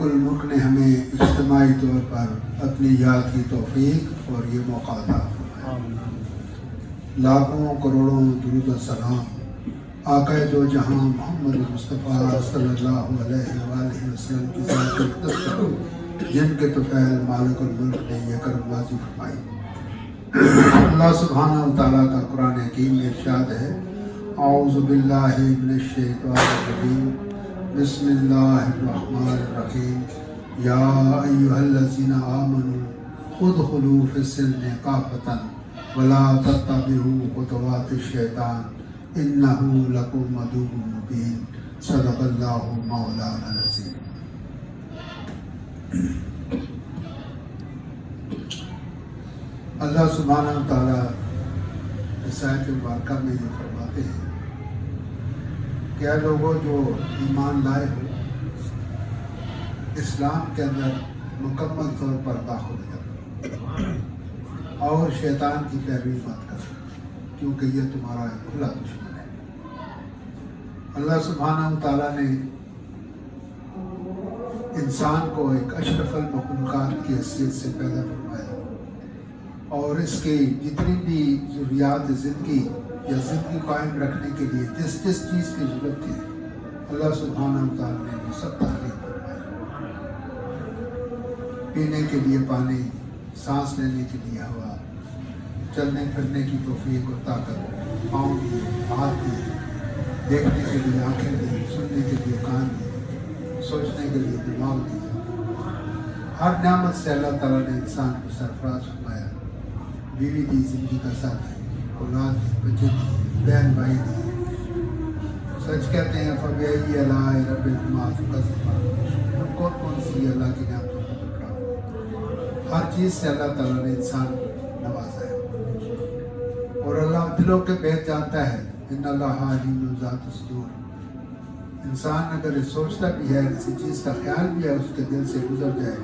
الملک نے ہمیں اجتماعی طور پر اپنی یاد کی توفیق اور یہ موقع عطا فرمایا۔ لاکھوں کروڑوں درود و سلام آقا دو جہاں محمد مصطفیٰ صلی اللہ علیہ وآلہ وسلم کی ذات اقدس پر، جن کے طفیل مالک الملک نے یہ کرم نازل فرمائی۔ اللہ سبحانہ و تعالیٰ کا قرآن حکیم میں ارشاد ہے، اعوذ باللہ من الشیطان الرجیم، بسم اللہ الرحمن الرحیم، یا ایہا الذین آمنوا ادخلوا فی السلم کافۃ ولا تتبعوا خطوات الشیطان انہ لکم عدو مبین، صدق اللہ مولانا العظیم۔ اللہ سبحانہ و تعالیٰ اس آیت مبارکہ میں یہ فرماتے ہیں کہ اے لوگوں جو ایمان لائے ہو، اسلام کے اندر مکمل طور پر داخل کرو اور شیطان کی پیروی مت کرو، کیونکہ یہ تمہارا ایک کھلا دشمن ہے۔ اللہ سبحانہ و تعالیٰ نے انسان کو ایک اشرف المخلوقات کی حیثیت سے پیدا فرمایا، اور اس کی جتنی بھی ضروریات زندگی یا زندگی قائم رکھنے کے لیے جس جس چیز کی ضرورت تھی، اللہ سبحانہ و تعالیٰ نے وہ سب تخلیق فرمایا۔ پینے کے لیے پانی، سانس لینے کے لیے ہوا، چلنے پھرنے کی توفیق اور طاقت، پاؤں دیے، ہاتھ دیے، دیکھنے کے لیے آنکھیں دی، سننے کے لیے کان دیے، سوچنے کے لیے دماغ دیا۔ ہر نعمت سے اللہ تعالیٰ نے انسان کو سرفراز فرمایا، بیوی دی، زندگی کا ساتھی، اولاد دی، بچے دی، بہن بھائی دی۔ سچ کہتے ہیں فَبِأَيِّ آلَاءِ رَبِّكُمَا تُكَذِّبَانِ، تم کون کون سی اللہ کی نعمتوں کو ٹھکراؤ۔ ہر چیز سے اللہ تعالیٰ نے انسان کو نوازا ہے، اور اللہ دلوں کے بھید جانتا ہے۔ ان اللہ علیم ذات الصدور، انسان اگر سوچتا بھی ہے، کسی چیز کا خیال بھی ہے اس کے دل سے گزر جائے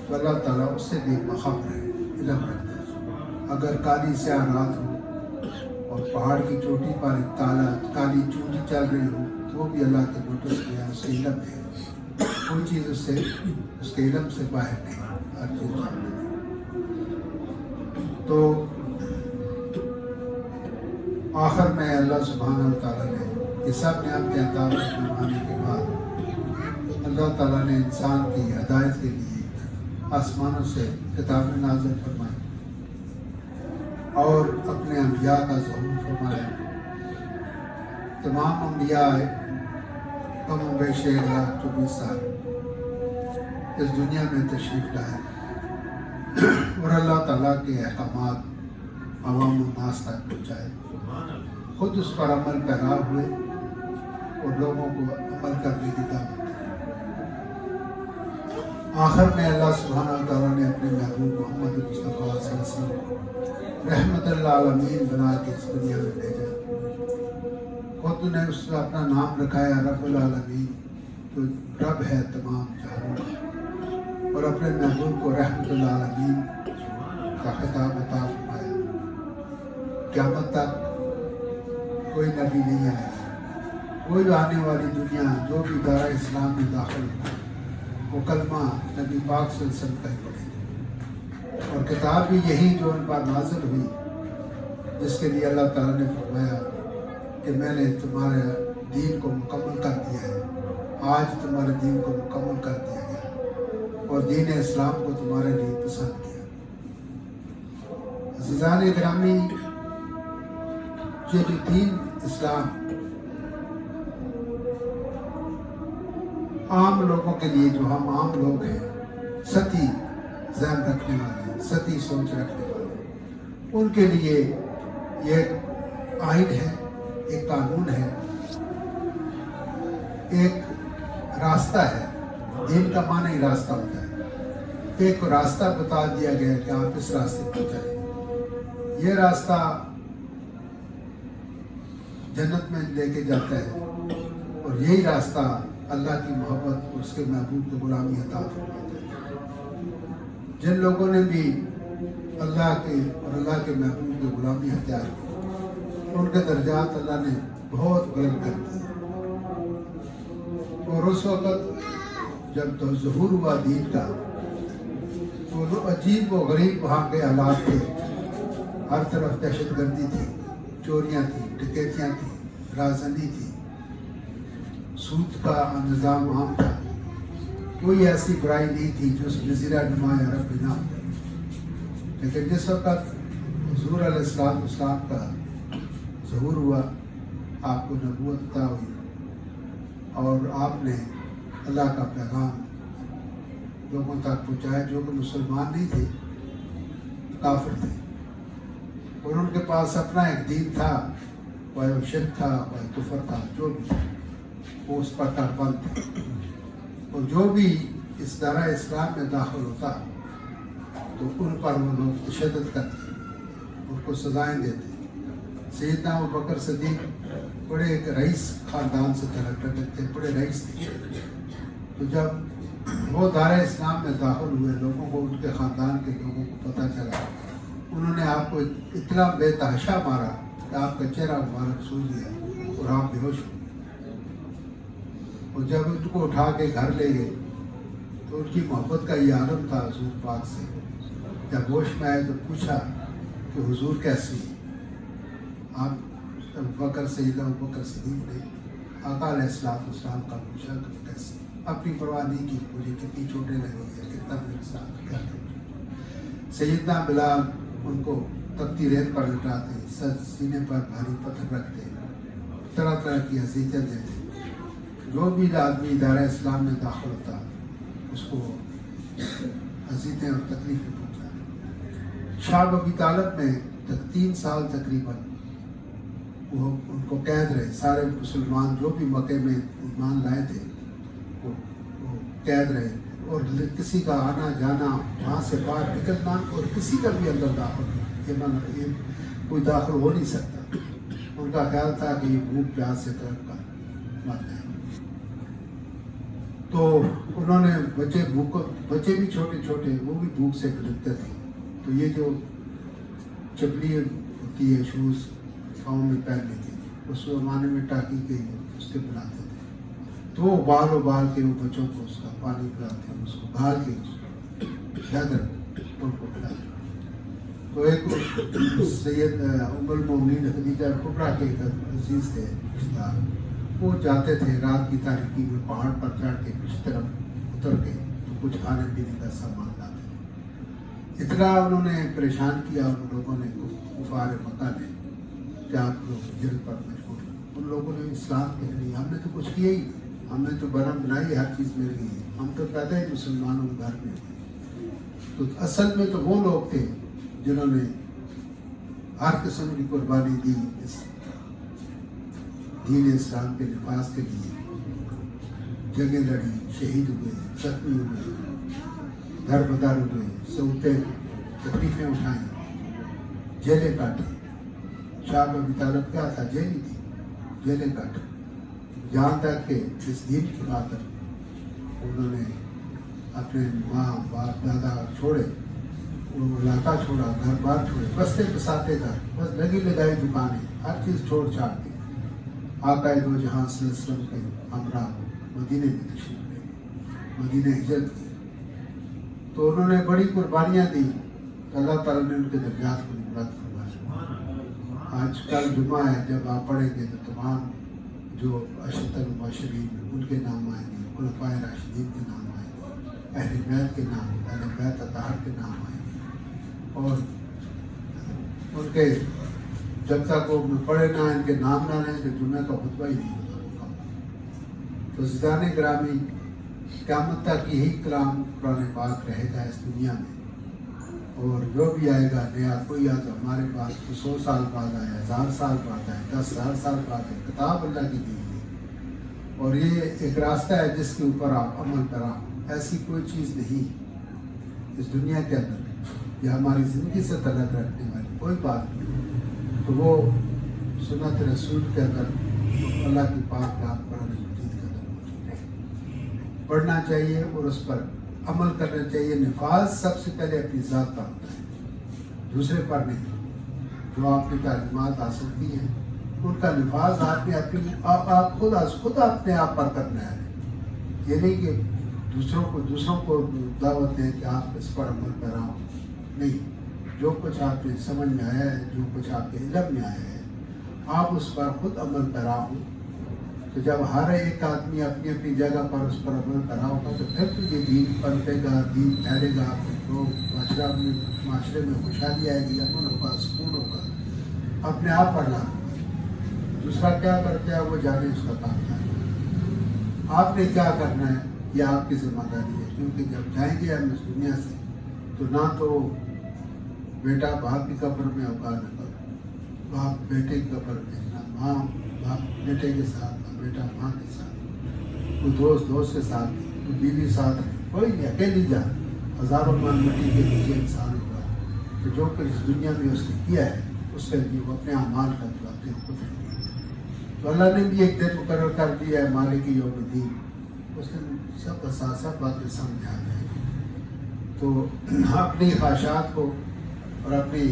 تو اللہ تعالیٰ اس سے بھی باخبر ہے، علم رکھتا ہے۔ اگر کالی سیاہ رات ہو اور پہاڑ کی چوٹی پر ایک کالی چونٹی چل رہی ہو، تو وہ بھی اللہ کے نوٹس میں ہے، اس کے علم میں ہے، کوئی چیز اس کے علم سے باہر نہیں، ہر چیز جانتا ہے۔ تو آخر میں اللہ سبحانہ و تعالیٰ نے یہ سب نعمتیں عطا فرمانے کے بعد اللہ تعالیٰ نے انسان کی ہدایت کے لیے آسمانوں سے کتابیں نازل فرمائی اور اپنے انبیاء کا ظہور فرمایا۔ تمام انبیاء کم و بیش 1,24 سال اس دنیا میں تشریف لائے اور اللہ تعالیٰ کے احکامات عوام الناس تک پہنچائے، خود اس پر عمل پیرا ہوئے اور لوگوں کو عمل کرنے کی دعوت دی۔ آخر میں اللہ سبحانہ و تعالیٰ نے اپنے محبوب محمد مصطفیٰ صلی اللہ علیہ وسلم رحمت للعالمین بنا کے اس دنیا میں بھیجا۔ خود نے اس کا اپنا نام رکھا ہے رب العالمین، تو رب ہے تمام جہانوں کا، اور اپنے محبوب کو رحمت للعالمین کا خطاب عطا فرمایا۔ قیامت تک کوئی نبی نہیں آیا، کوئی آنے والی دنیا جو بھی دارہ اسلام میں داخل ہو وہ کلمہ نبی پاک صلی اللہ علیہ وسلم کا ہی پڑھے گا، اور کتاب بھی یہی جو ان پر نازل ہوئی، جس کے لیے اللہ تعالیٰ نے فرمایا کہ میں نے تمہارے دین کو مکمل کر دیا ہے، آج تمہارے دین کو مکمل کر دیا گیا اور دین اسلام کو تمہارے لیے پسند کیا۔ عزیزان گرامی، یہ جو دین اسلام عام لوگوں کے لیے، جو ہم عام لوگ ہیں، سطحی ذہن رکھنے والے، سطحی سوچ رکھنے والے، ان کے لیے یہ ایک آئین ہے، ایک قانون ہے، ایک راستہ ہے۔ دین کا معنی ہی راستہ ہوتا ہے۔ ایک راستہ بتا دیا گیا کہ آپ اس راستے پر چلیں، یہ راستہ جنت میں لے کے جاتا ہے، اور یہی راستہ اللہ کی محبت اور اس کے محبوب کو غلامی عطا فرماتا ہے۔ جن لوگوں نے بھی اللہ کے اور اللہ کے محبوب کی غلامی اختیار کی، ان کے درجات اللہ نے بہت بلند کر دیے، اور اس وقت جب تو ظہور ہوا دین کا تو عجیب و غریب وہاں کے حالات تھے. ہر طرف دہشت گردی تھی, چوریاں تھیں, ڈکیتیاں تھیں, رازنی تھی, سود کا نظام عام تھا. کوئی ایسی برائی نہیں تھی جو اس جزیرہ نما عرب میں نہ ہوتی. لیکن جس وقت حضور علیہ السلام کا ظہور ہوا, آپ کو نبوت عطا ہوئی اور آپ نے اللہ کا پیغام لوگوں تک پہنچایا جو کہ مسلمان نہیں تھے, کافر تھے, اور ان کے پاس اپنا ایک دین تھا, کوئی شرک تھا, کوئی کفر تھا, جو بھی وہ اس پر کاربند تھے. اور جو بھی اس دائرہ اسلام میں داخل ہوتا تو ان پر وہ لوگ تشدد کرتے, ان کو سزائیں دیتے. سیدنا ابوبکر صدیق بڑے ایک رئیس خاندان سے تعلق رکھتے تھے, بڑے رئیس تھے. تو جب وہ دائرہ اسلام میں داخل ہوئے, لوگوں کو, ان کے خاندان کے لوگوں کو پتہ چلا, انہوں نے آپ کو اتنا بے تحاشا مارا کہ آپ کا چہرہ مبارک سوج گیا اور آپ بے ہوش ہو. اور جب ان کو اٹھا کے گھر لے گئے تو ان کی محبت کا یہ عالم تھا حضور پاک سے. جب ہوش میں آئے تو پوچھا کہ حضور کیسی ہیں آپ؟ ابوبکر سیدنا ابوبکر صدیق نے آقا علیہ السلام کا پوچھا کہ کیسی, اپنی پرواہ نہیں کی, مجھے کتنی چوٹیں لگی ہیں, کتنا میرے ساتھ کیا ہے. سیدنا بلال ان کو تپتی ریت پر لٹاتے, سینے پر بھاری پتھر رکھتے, طرح طرح کی اذیتیں دیتے. جو بھی آدمی دائرہ اسلام میں داخل ہوتا اس کو اذیتیں اور تکلیفیں پہنچاتے. شاہ ابی طالب میں 3 سال تقریباً وہ ان کو قید رہے. سارے مسلمان جو بھی مکے میں ایمان لائے تھے وہ قید رہے, اور کسی کا آنا جانا, وہاں سے باہر نکلنا, اور کسی کا بھی اندر داخل یہ کوئی داخل ہو نہیں سکتا. ان کا خیال تھا کہ یہ بھوک پیاس سے تڑپ کر مر جائے. تو انہوں نے بچے بھی چھوٹے چھوٹے, وہ بھی بھوک سے بلکتے تھے. تو یہ جو چپلی ہوتی ہے, شوز پاؤں میں پہننے کی, اس زمانے میں ٹاکی کے اس کے بناتے تھے. تو وہ ابال کے وہ بچوں کو اس کا پانی پلاتے ہیں, اس کو گھال کے لیدر ان کو پلاتے. تو ایک سید ام المومنین خدیجہ کبریٰ کے عزیز تھے رشتہ, وہ جاتے تھے رات کی تاریکی میں پہاڑ پر چڑھ کے کچھ طرف اتر کے تو کچھ کھانے پینے کا سامان لاتے تھے. اتنا انہوں نے پریشان کیا ان لوگوں نے, کفار مکہ نے, کہ آپ لوگ جلد پر مجبور. ان لوگوں نے اسلام کے لیے, ہم نے تو کچھ کیا ہی نہیں, ہم نے تو برہم بنائی, ہر چیز مل گئی, ہم تو پیدا ہی مسلمانوں کے گھر میں تھے. تو اصل میں تو وہ لوگ تھے جنہوں نے ہر قسم کی قربانی دی اس دین اسلام کے نفاذ کے لیے. جنگیں لڑی, شہید ہوئے, زخمی ہوئے, در بدر ہوئے, سوتے تکلیفیں اٹھائیں, جیلیں کاٹی. شاہ ابی طالب کیا تھا, جیلی تھی, جیلیں کاٹی. جہاں تک کہ اس دین کی خاطر انہوں نے اپنے ماں باپ دادا چھوڑے, وہ علاقہ چھوڑا, گھر بار چھوڑے, بستے بساتے گھر, بس لگی لگائی دکانیں, ہر چیز چھوڑ چھاڑ دی. آقا دو جہاں صلی اللہ علیہ وسلم کے ہمراہ مدینے میں تشریف لے گئے, مدینے ہجرت کی. تو انہوں نے بڑی قربانیاں دی, اللہ تعالیٰ نے ان کے درجات کو بلند فرمایا. آج کل جمعہ ہے, جب آپ پڑھیں گے تو تمام جو عشرۃ المبشرین ان کے نام آئیں گے, خلفائے راشدین کے نام آئیں گے, اہل بیت کے نام, اہل بیت اطہار کے نام آئیں گے. اور ان کے جب تک وہ پڑھے نہ, ان کے نام نہ لیں تو جمعہ کا خطبہ ہی نہیں ہوتا. تو عزیزان گرامی, قیامت تک یہی کلام قرآن پاک رہے گا اس دنیا میں. اور جو بھی آئے گا نیا, کوئی آ تو ہمارے پاس 100 سال بعد آیا, 1000 سال بعد آیا, 10,000 سال بعد آیا, کتاب اللہ کی دی ہے. اور یہ ایک راستہ ہے جس کے اوپر آپ عمل کرا. ایسی کوئی چیز نہیں اس دنیا کے اندر یہ ہماری زندگی سے تعلق رکھنے والی کوئی بات نہیں. تو وہ سنت رسول کے اندر اللہ کی پاک کلام قرآن مجید کے اندر موجود ہے. پڑھنا چاہیے اور اس پر عمل کرنا چاہیے. نفاذ سب سے پہلے اپنی ذات پر ہوتا ہے, دوسرے پر نہیں. جو آپ کی تعلیمات حاصل کی ہیں ان کا نفاذ آپ نے خود اپنے آپ پر کرنا ہے. یہ نہیں کہ دوسروں کو دعوت دیں کہ آپ اس پر عمل کراؤ، نہیں، جو کچھ آپ کے سمجھ میں آیا ہے، جو کچھ آپ کے علم میں آیا ہے، آپ اس پر خود عمل کراؤ. تو جب ہر ایک آدمی اپنی اپنی جگہ پر اس پر عمل کراؤ گا تو پھر تو یہ دین پنپے گا، دین پھیلے گا، تو معاشرے میں خوشحالی آئے گی، امن ہوگا، سکون ہوگا. اپنے آپ پر لا، دوسرا کیا کرتا ہے وہ جانے، اس کا کام جانے. آپ نے کیا کرنا ہے یہ آپ کی ذمہ داری ہے، کیونکہ جب جائیں گے ہم اس دنیا سے تو نہ تو بیٹا باپ کی قبر میں ہوگا، نہ باپ بیٹے کی قبر میں، نہ ماں باپ بیٹے کے ساتھ، نہ بیٹا ماں کے ساتھ، کوئی دوست کے ساتھ، کوئی بیوی ساتھ، کوئی نہیں، اکیلی جا. ہزاروں من مٹی کے نیچے انسان ہوگا. تو جو کچھ اس دنیا میں اس نے کیا ہے اس کے لیے وہ اپنے اعمال کا جواب خود ہے. تو اللہ نے بھی ایک دن مقرر کر دیا ہے، مالک یوم الدین. اس دن سب سب باتیں سامنے آ جائیں گی. تو اپنی خواہشات کو اور اپنی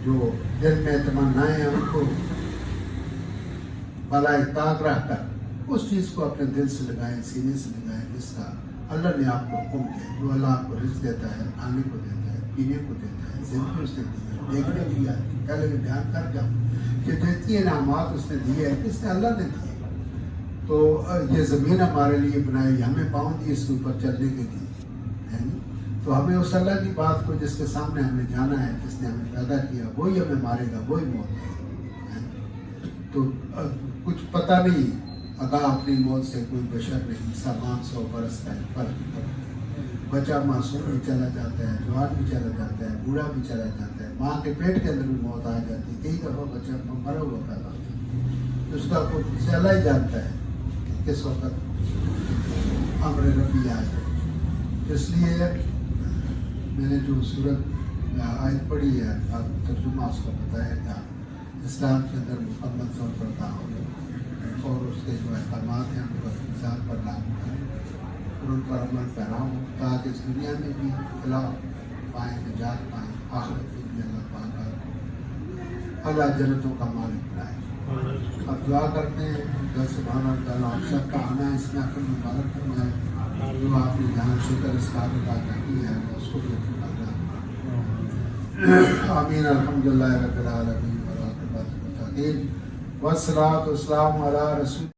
جو دل میں تمنائیں ہیں ان کو بالائے طاق رکھ کر اس چیز کو اپنے دل سے لگائیں، سینے سے لگائیں جس کا اللہ نے آپ کو حکم کیا. جو اللہ آپ کو رزق دیتا ہے، کھانے کو دیتا ہے، پینے کو دیتا ہے، زندگی اس نے دی ہے، دیکھنے کی ہے. پہلے بھی بیان کر جاؤں کہ جتنی انعامات اس نے دیے ہیں اس نے اللہ نے دیے. تو یہ زمین ہمارے لیے بنائی، ہمیں پاؤں دی اس کے اوپر چلنے کے لیے ہے نا. تو ہمیں اس اللہ کی بات کو جس کے سامنے ہمیں جانا ہے، جس نے ہمیں پیدا کیا، وہی ہمیں مارے گا، وہی موت ہے. تو کچھ پتہ نہیں آگاہ اپنی موت سے کوئی بشر نہیں. سامان 100 برس کا ہے، فرق بچہ معصوم بھی چلا جاتا ہے، جوان بھی چلا جاتا ہے، بوڑھا بھی چلا جاتا ہے. ماں کے پیٹ کے اندر بھی موت آ جاتی ہے. کئی دفعہ بچہ مرا ہوا پیدا ہوتا ہے. اس کا کوئی اللہ ہی جانتا ہے کس وقت امر ربی آ جائے. اس لیے میں نے جو صورت آیت پڑھی ہے، آپ ترجمہ اس کا بتایا تھا، اسلام کے اندر مکمل طور پر تعاون اور اس کے جو احکامات ہیں ان کو انسان پر لاگو کریں اور ان پر عمل پیراؤں تاکہ اس دنیا میں بھی اطلاع پائیں، نجات پائیں، آخرت میں بھی اللہ پاک اللہ جنتوں کا مالک بنائے. اب دعا کرتے ہیں کہ سبحانہ تعالیٰ آپ سب کا آنا اس میں عقل مبارک فرمائے. جو آپ نے جہاں شکر اس کا ادا کی ہے اس کو بھی آمین. الحمدللہ رب العالمین والصلاۃ والسلام علی رسول